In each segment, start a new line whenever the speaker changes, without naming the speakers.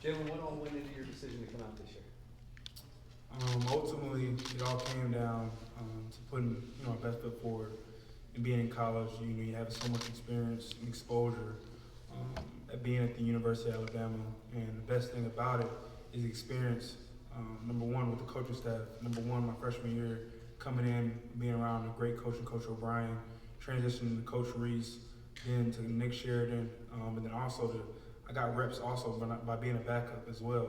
Jalen, what all went into your decision to come out this year?
Ultimately, it all came down to putting our best foot forward. And being in college, you have so much experience and exposure at being at the University of Alabama. And the best thing about it is experience. Number one, with the coaching staff. Number one, my freshman year, coming in, being around a great coach and Coach O'Brien, transitioning to Coach Reese, then to Nick Sheridan, and then also I got reps also by being a backup as well.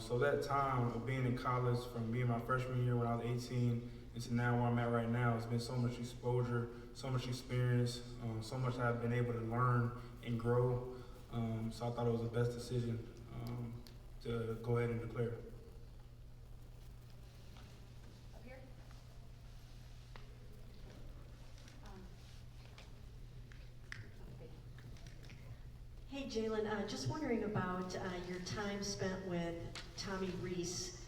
So that time of being in college, from being my freshman year when I was 18 into now where I'm at right now, it's been so much exposure, so much experience, so much I've been able to learn and grow. So I thought it was the best decision to go ahead and declare.
Up here.
Hey Jalen, just wondering about your time spent with Tommy Reese.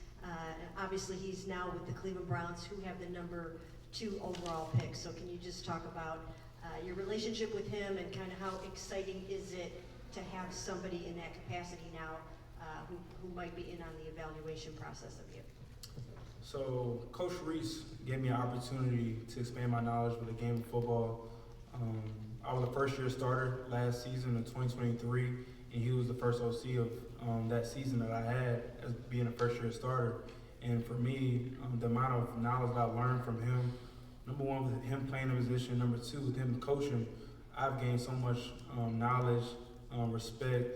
Obviously he's now with the Cleveland Browns, who have the number 2 overall pick. So can you just talk about your relationship with him and kind of how exciting is it to have somebody in that capacity now who might be in on the evaluation process of you?
So Coach Reese gave me an opportunity to expand my knowledge with the game of football. I was a first-year starter last season in 2023, and he was the first OC of that season that I had as being a first-year starter. And for me, the amount of knowledge that I learned from him, number one, with him playing the position, number two, with him coaching, I've gained so much knowledge, respect,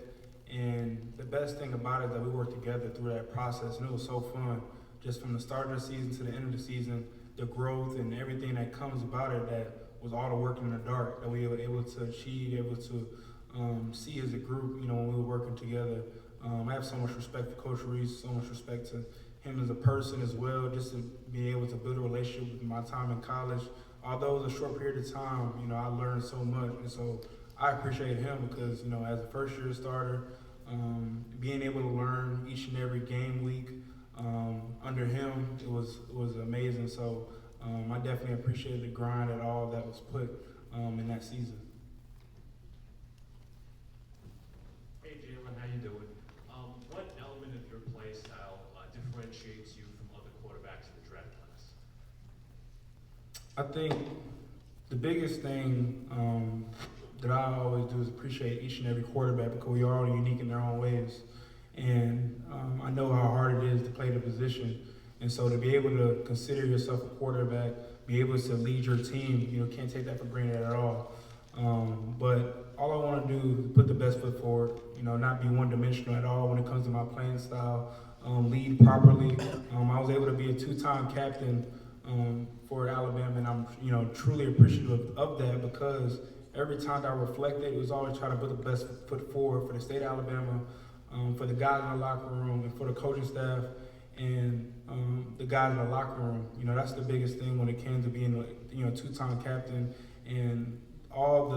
and the best thing about it is that we worked together through that process, and it was so fun. Just from the start of the season to the end of the season, the growth and everything that comes about it, that was all the work in the dark that we were able to achieve, able to see as a group, when we were working together. I have so much respect for Coach Reese, so much respect to him as a person as well, just to be able to build a relationship with my time in college. Although it was a short period of time, I learned so much, and so I appreciate him because, as a first-year starter, being able to learn each and every game week under him, it was amazing. So I definitely appreciated the grind and all that was put in that season.
Hey Jalen, how you doing? What element of your play style differentiates you from other quarterbacks in the draft class?
I think the biggest thing that I always do is appreciate each and every quarterback because we are all unique in their own ways. And I know how hard it is to play the position. And so to be able to consider yourself a quarterback, be able to lead your team, can't take that for granted at all. But all I want to do is put the best foot forward, not be one-dimensional at all when it comes to my playing style, lead properly. I was able to be a 2-time captain for Alabama, and I'm, truly appreciative of that because every time that I reflected, it was always trying to put the best foot forward for the state of Alabama, for the guys in the locker room, and for the coaching staff, and the guys in the locker room. That's the biggest thing when it came to being a 2-time captain. And all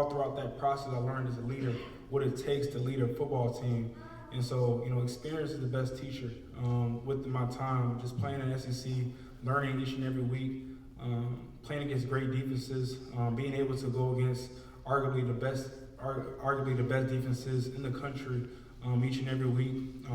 throughout that process, I learned as a leader what it takes to lead a football team. And so, experience is the best teacher. With my time, just playing in SEC, learning each and every week, playing against great defenses, being able to go against arguably the best defenses in the country each and every week.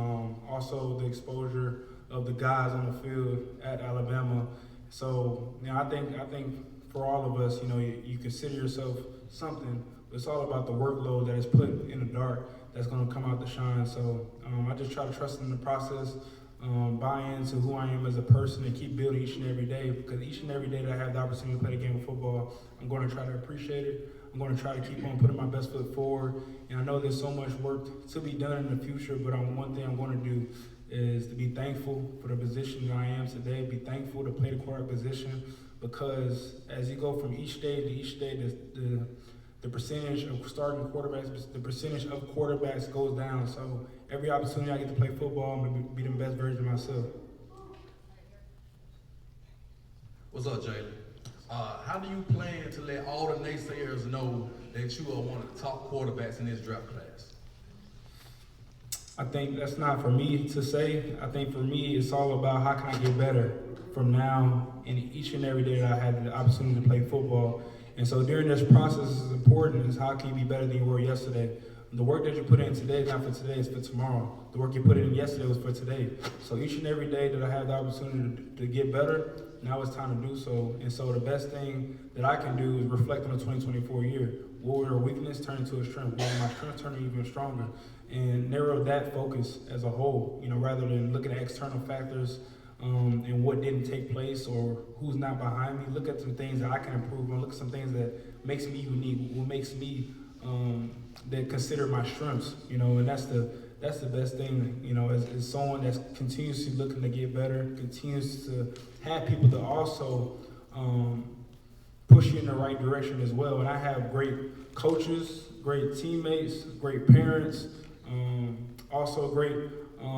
Also, the exposure of the guys on the field at Alabama. So, I think for all of us, you consider yourself something, but it's all about the workload that is put in the dark that's going to come out to shine. So I just try to trust in the process, buy into who I am as a person, and keep building each and every day, because each and every day that I have the opportunity to play the game of football, I'm going to try to appreciate it. I'm going to try to keep on putting my best foot forward. And I know there's so much work to be done in the future, but one thing I'm going to do is to be thankful for the position that I am today, be thankful to play the quarterback position, because as you go from each day to each day, the percentage of starting quarterbacks, the percentage of quarterbacks goes down. So every opportunity I get to play football, I'm going to be the best version of myself.
What's up, Jalen? How do you plan to let all the naysayers know that you are one of the top quarterbacks in this draft class?
I think that's not for me to say. I think for me, it's all about how can I get better from now and each and every day that I had the opportunity to play football. And so during this process, it's important is how can you be better than you were yesterday. The work that you put in today is not for today, it's for tomorrow. The work you put in yesterday was for today. So each and every day that I have the opportunity to get better, now it's time to do so. And so the best thing that I can do is reflect on the 2024 year. What were a weakness turn into a strength? What were my strengths turning even stronger? And narrow that focus as a whole, rather than looking at external factors and what didn't take place or who's not behind me. Look at some things that I can improve on. Look at some things that makes me unique, what makes me that consider my strengths, and that's the best thing, as someone that's continuously looking to get better, continues to have people to also push you in the right direction as well. And I have great coaches, great teammates, great parents, also great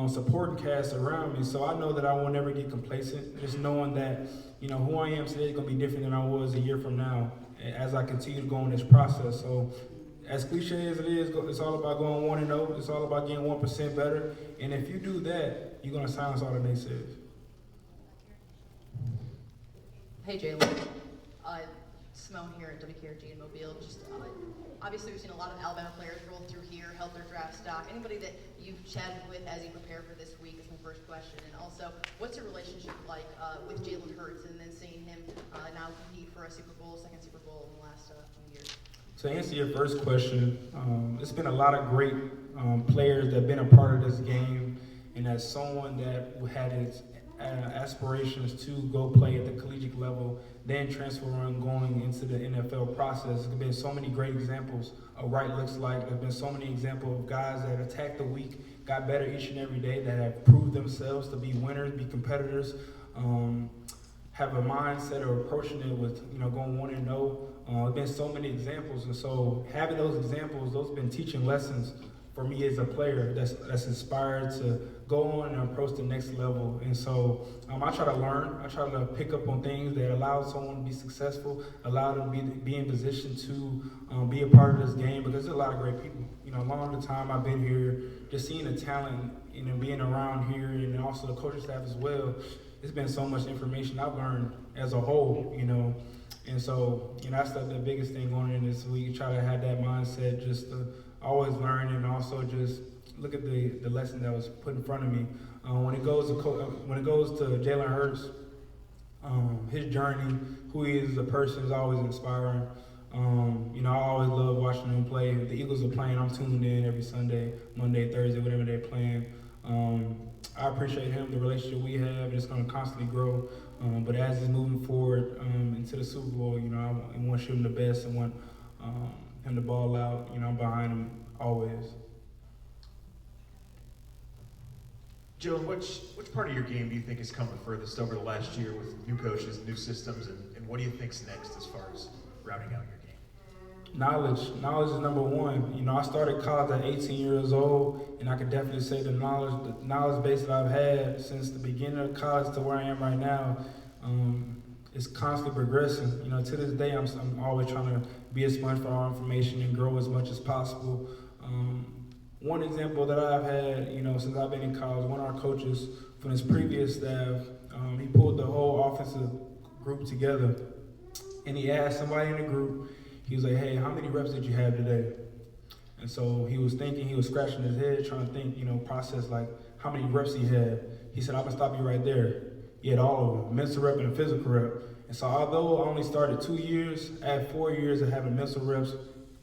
supporting cast around me. So I know that I will never get complacent, just knowing that, who I am today is going to be different than I was a year from now as I continue to go in this process. So as cliche as it is, it's all about going 1-0. It's all about getting 1% better. And if you do that, you're going to silence all the naysayers.
Hey Jalen, Simone here at WKRG in Mobile. Just obviously we've seen a lot of Alabama players roll through here, help their draft stock. Anybody that you've chatted with as you prepare for this week is my first question. And also, what's your relationship like with Jalen Hurts and then seeing him now compete for a Super Bowl, second Super Bowl in the last few years?
To answer your first question, it's been a lot of great players that have been a part of this game, and as someone that had its aspirations to go play at the collegiate level, then transfer on going into the NFL process. There's been so many great examples of what it looks like. There's been so many examples of guys that attacked the week, got better each and every day, that have proved themselves to be winners, be competitors, have a mindset of approaching it with, going 1-0. There's been so many examples, and so having those examples, those have been teaching lessons for me as a player that's inspired to go on and approach the next level. And so I try to learn. I try to pick up on things that allow someone to be successful, allow them to be in position to be a part of this game, because there's a lot of great people. Along the time I've been here, just seeing the talent, being around here, and also the coaching staff as well, it's been so much information I've learned as a whole, And so, that's the biggest thing going in this week. Try to have that mindset, just to always learn, and also just look at the lesson that was put in front of me. When it goes to Jalen Hurts, his journey, who he is as a person, is always inspiring. I always love watching him play. If the Eagles are playing, I'm tuned in every Sunday, Monday, Thursday, whatever they're playing. I appreciate him, the relationship we have. It's going to constantly grow. But as he's moving forward into the Super Bowl, I want to shoot him the best and want him to ball out. I'm behind him always.
Jalen, which part of your game do you think has come the furthest over the last year with new coaches, new systems, and what do you think's next as far as rounding out your game?
Knowledge is number one. I started college at 18 years old, and I can definitely say the knowledge base that I've had since the beginning of college to where I am right now is constantly progressing. To this day, I'm always trying to be a sponge for all information and grow as much as possible. One example that I've had, since I've been in college, one of our coaches from his previous staff, he pulled the whole offensive group together, and he asked somebody in the group, he was like, hey, how many reps did you have today? And so he was scratching his head, trying to think, process like how many reps he had. He said, I'm gonna stop you right there. He had all of them, mental rep and a physical rep. And so although I only started 2 years, I had 4 years of having mental reps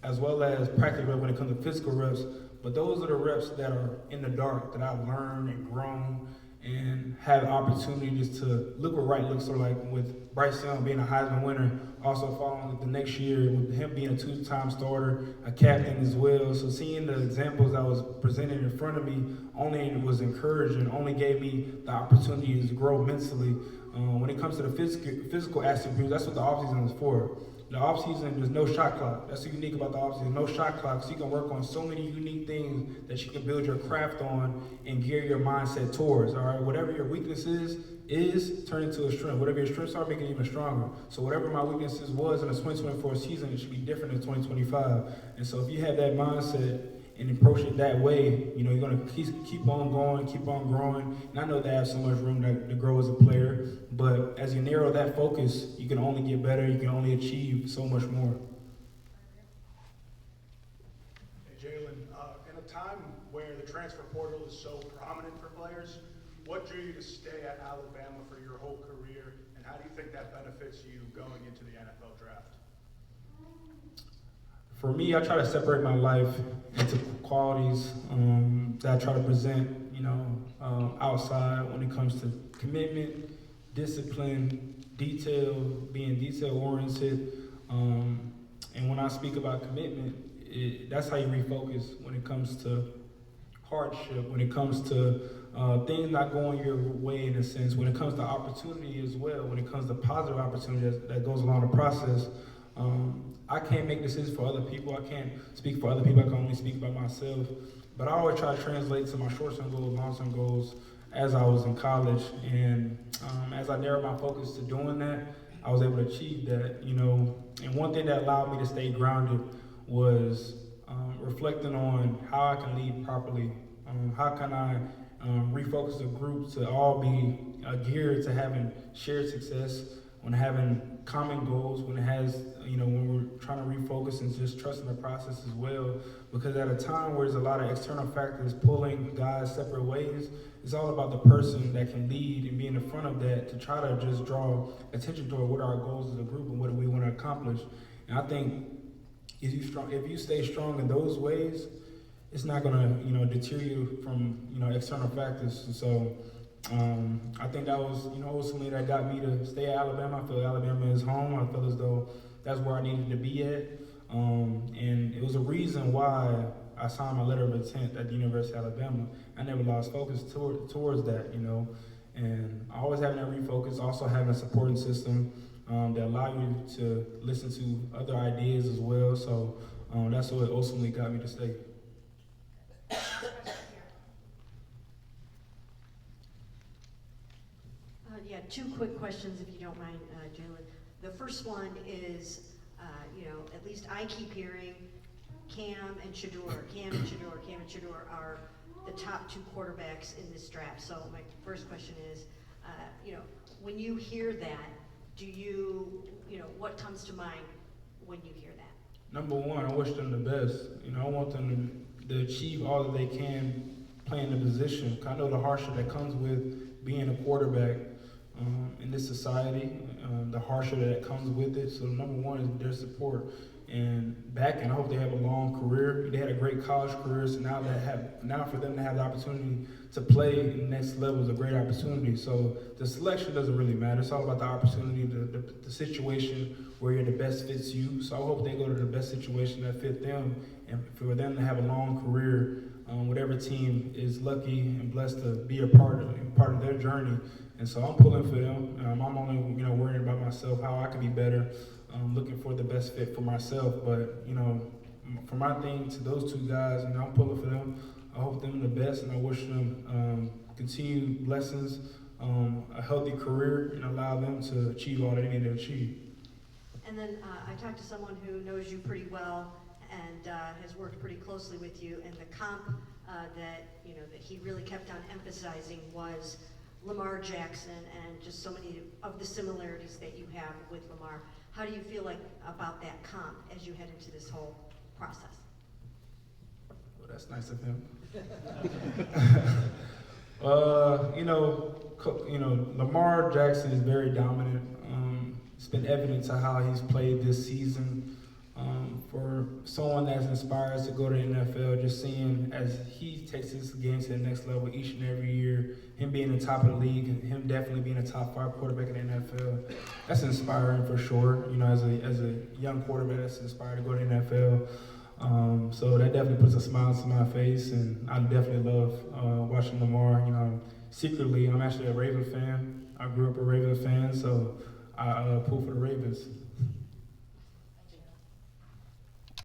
as well as practical reps when it comes to physical reps. But those are the reps that are in the dark that I've learned and grown and have opportunities to look what right looks like with Bryce Young being a Heisman winner, also following the next year with him being a 2-time starter, a captain as well. So seeing the examples that was presented in front of me only was encouraging, only gave me the opportunities to grow mentally. When it comes to the physical aspect, that's what the offseason is for. The offseason, there's no shot clock. That's what's unique about the offseason. No shot clock, so you can work on so many unique things that you can build your craft on and gear your mindset towards, all right? Whatever your weakness is turn into a strength. Whatever your strengths are, make it even stronger. So whatever my weaknesses was in the 2024 season, it should be different in 2025. And so if you have that mindset and approach it that way, you're going to keep on going, keep on growing. And I know they have so much room to grow as a player, but as you narrow that focus, you can only get better, you can only achieve so much more.
Hey,
Jalen, in a time where the transfer portal is so prominent for players, what drew you to stay at Alabama for your whole career, and how do you think that benefits you going into the NFL draft?
For me, I try to separate my life into qualities that I try to present, outside when it comes to commitment, discipline, detail, being detail-oriented. And when I speak about commitment, that's how you refocus when it comes to hardship, when it comes to things not going your way in a sense, when it comes to opportunity as well, when it comes to positive opportunity that goes along the process. I can't make decisions for other people. I can't speak for other people. I can only speak about myself. But I always try to translate to my short-term goals, long-term goals as I was in college. And as I narrowed my focus to doing that, I was able to achieve that, And one thing that allowed me to stay grounded was reflecting on how I can lead properly. How can I refocus a group to all be geared to having shared success, when having common goals, when it has, when we're trying to refocus and just trusting the process as well. Because at a time where there's a lot of external factors pulling guys separate ways, it's all about the person that can lead and be in the front of that to try to just draw attention toward what our goals as a group and what we want to accomplish. And I think if you stay strong in those ways, it's not going to, deter you from, external factors. And so I think that was, ultimately that got me to stay at Alabama. I feel Alabama is home. I feel as though that's where I needed to be at. And it was a reason why I signed my letter of intent at the University of Alabama. I never lost focus towards that, And always having that refocus, also having a supporting system that allow you to listen to other ideas as well. So that's what ultimately got me to stay.
Yeah, two quick questions if you don't mind, Jalen. The first one is, at least I keep hearing Cam and Shador are the top two quarterbacks in this draft. So my first question is, when you hear that, do you, what comes to mind when you hear that?
Number one, I wish them the best. I want them to achieve all that they can playing the position. I know the hardship that comes with being a quarterback in this society, the harsher that comes with it. So number one is their support and backing. I hope they have a long career. They had a great college career, so now for them to have the opportunity to play in the next level is a great opportunity. So the selection doesn't really matter. It's all about the opportunity, the situation where you're the best fits you. So I hope they go to the best situation that fit them, and for them to have a long career. Whatever team is lucky and blessed to be a part of their journey. And so I'm pulling for them. I'm only, worrying about myself, how I can be better, looking for the best fit for myself. But, for my thing to those two guys, I'm pulling for them. I hope them the best, and I wish them continued blessings, a healthy career, and allow them to achieve all they need to achieve.
And then I talked to someone who knows you pretty well and has worked pretty closely with you, and the comp that he really kept on emphasizing was Lamar Jackson and just so many of the similarities that you have with Lamar. How do you feel like about that comp as you head into this whole process?
Well, that's nice of him. Lamar Jackson is very dominant. It's been evident to how he's played this season. For someone that's inspired to go to the NFL, just seeing as he takes his game to the next level each and every year, him being the top of the league and him definitely being a top 5 quarterback in the NFL, that's inspiring for sure. As a young quarterback that's inspired to go to the NFL. So that definitely puts a smile to my face, and I definitely love watching Lamar. Secretly, I'm actually a Raven fan. I grew up a Raven fan, so I pull for the Ravens.